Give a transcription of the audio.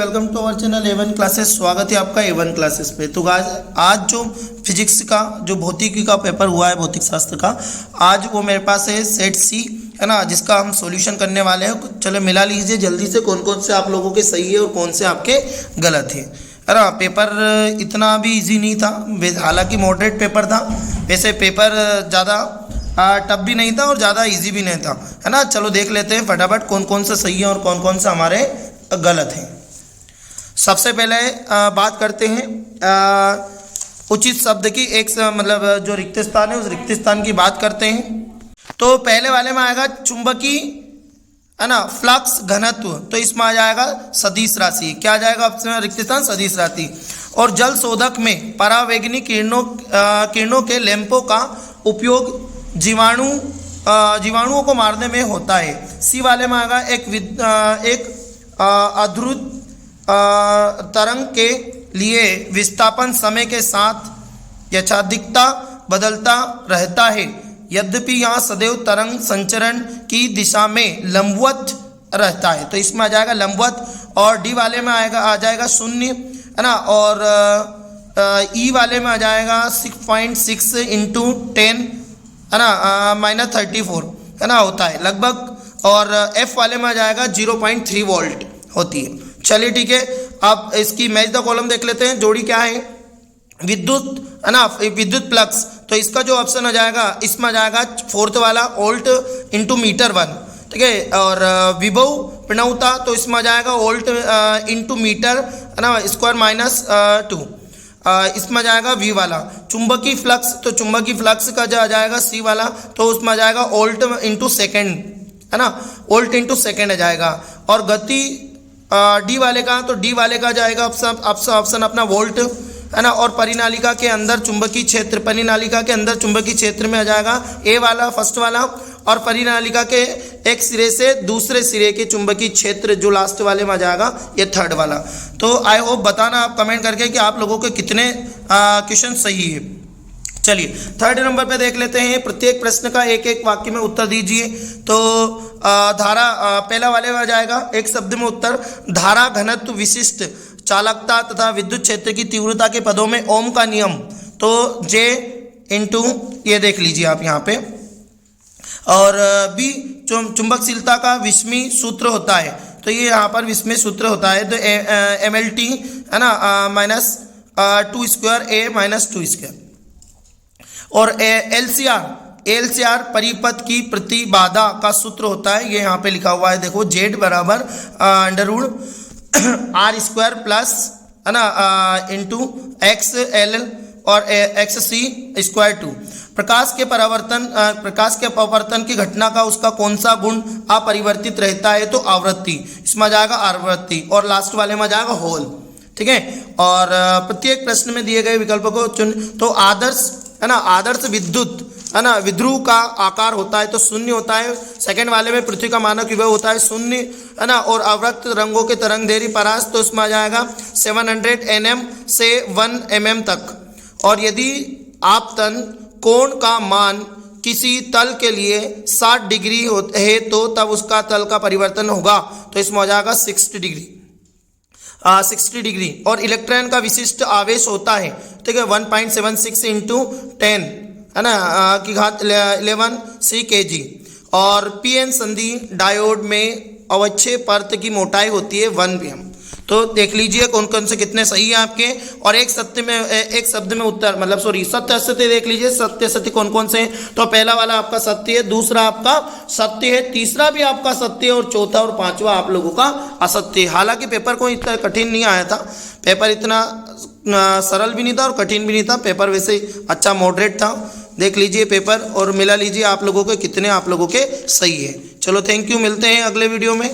Welcome to our channel A1 classes. स्वागत है आपका A1 क्लासेस पे। तो आज जो फिजिक्स का जो भौतिकी का पेपर हुआ है, भौतिक शास्त्र का, आज वो मेरे पास है सेट सी, है ना, जिसका हम सॉल्यूशन करने वाले हैं। चलो मिला लीजिए जल्दी से कौन कौन से आप लोगों के सही है और कौन से आपके गलत है ना। पेपर इतना भी ईजी नहीं था, हालांकि मॉडरेट पेपर था। वैसे पेपर ज़्यादा टफ भी नहीं था और ज़्यादा इजी भी नहीं था, है ना। चलो देख लेते हैं फटाफट कौन कौन सा सही है और कौन कौन सा हमारे गलत है। सबसे पहले बात करते हैं उचित शब्द की। एक मतलब जो रिक्त स्थान है उस रिक्त स्थान की बात करते हैं। तो पहले वाले में आएगा चुंबकीय, है ना, फ्लक्स घनत्व। तो इसमें आ जाएगा सदिश राशि। क्या आ जाएगा ऑप्शन रिक्त स्थान? सदिश राशि। और जल शोधक में परावैंगनिक किरणों के लैंपों का उपयोग जीवाणुओं को मारने में होता है। सी वाले में आएगा एक अद्भुत तरंग के लिए विस्थापन समय के साथ यथाधिकता बदलता रहता है, यद्यपि यहाँ सदैव तरंग संचरण की दिशा में लंबवत रहता है। तो इसमें आ जाएगा लंबवत। और डी वाले में आ जाएगा शून्य, है ना। और ई वाले में आ जाएगा 6.6 × 10, है ना, -34, है ना, होता है लगभग। और एफ वाले में आ जाएगा 0.3 वोल्ट होती है। चलिए ठीक है, अब इसकी मैच द कॉलम देख लेते हैं। जोड़ी क्या है? विद्युत, है ना, विद्युत प्लक्स। तो इसका जो ऑप्शन आ जाएगा, इसमें आ जाएगा फोर्थ वाला वोल्ट × मीटर 1, ठीक है। और विभव प्रणवता, तो इसमें आ जाएगा वोल्ट × मीटर, है ना, स्क्वायर -2। इसमें आ जाएगा वी वाला। चुंबकीय फ्लक्स, तो चुंबकीय फ्लक्स का जो आ जाएगा सी वाला, तो उसमें आ जाएगा वोल्ट × सेकेंड, है ना, वोल्ट × सेकेंड आ जाएगा। और गति डी वाले का, तो डी वाले का जाएगा ऑप्शन अपना वोल्ट, है ना। और परिनालिका के अंदर चुंबकीय क्षेत्र, परिनालिका के अंदर चुंबकीय क्षेत्र में आ जाएगा ए वाला, फर्स्ट वाला। और परिनालिका के एक सिरे से दूसरे सिरे के चुंबकीय क्षेत्र जो लास्ट वाले में आ जाएगा, ये थर्ड वाला। तो आई होप बताना आप कमेंट करके कि आप लोगों के कितने क्वेश्चन सही है। चलिए थर्ड नंबर पे देख लेते हैं। प्रत्येक प्रश्न का एक एक वाक्य में उत्तर दीजिए। तो धारा पहला वाले में आ जाएगा एक शब्द में उत्तर, धारा घनत्व विशिष्ट चालकता तथा विद्युत क्षेत्र की तीव्रता के पदों में ओम का नियम। तो J × ये देख लीजिए आप यहाँ पे। और बी चुंबकशीलता का विस्मी सूत्र होता है, तो ये यहाँ पर विस्मी सूत्र होता है। तो MLT, है ना, -2² A -2²। और LCR परिपथ की प्रतिबाधा का सूत्र होता है। ये यहाँ पे लिखा हुआ है, देखो, Z बराबर √R² प्लस, है ना, × XL और XC²2। प्रकाश के अपवर्तन की घटना का उसका कौन सा गुण अपरिवर्तित रहता है? तो आवृत्ति। इसमें आ जाएगा आवृत्ति। और लास्ट वाले में आ जाएगा होल, ठीक है। और प्रत्येक प्रश्न में दिए गए विकल्प को चुन। तो आदर्श, है ना, आदर्श विद्युत, है ना, विध्रुव का आकार होता है तो शून्य होता है। सेकंड वाले में पृथ्वी का मानक विभव होता है शून्य, है ना। और अवरक्त रंगों के तरंग दैर्ध्य परास, तो उसमें आ जाएगा 700 nm से 1 mm तक। और यदि आपतन कोण का मान किसी तल के लिए 60 डिग्री है तो तब उसका तल का परिवर्तन होगा। तो इसमें हो जाएगा 60 डिग्री। और इलेक्ट्रॉन का विशिष्ट आवेश होता है, ठीक है, 1.76 × 10, है ना, की घात 11 C kg। और PN संधि डायोड में अवच्छेद परत की मोटाई होती है 1 mm। तो देख लीजिए कौन कौन से कितने सही है आपके। और एक शब्द में उत्तर, मतलब सॉरी, सत्य असत्य देख लीजिए, सत्य असत्य कौन कौन से हैं। तो पहला वाला आपका सत्य है, दूसरा आपका सत्य है, तीसरा भी आपका सत्य है, और चौथा और पांचवा आप लोगों का असत्य है। हालांकि पेपर को इतना कठिन नहीं आया था, पेपर इतना सरल भी नहीं था और कठिन भी नहीं था। पेपर वैसे अच्छा मॉडरेट था। देख लीजिए पेपर और मिला लीजिए आप लोगों के कितने आप लोगों के सही है। चलो थैंक यू, मिलते हैं अगले वीडियो में।